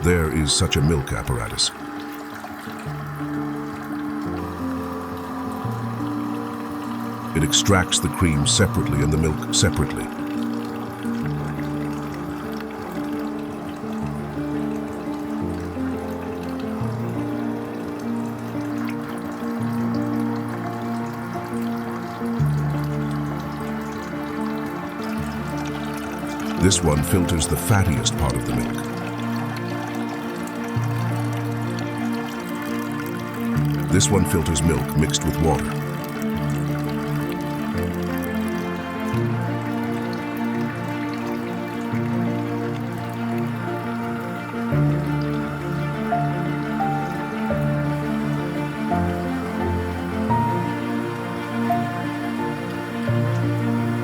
There is such a milk apparatus. It extracts the cream separately and the milk separately. This one filters the fattiest part of the milk. This one filters milk mixed with water.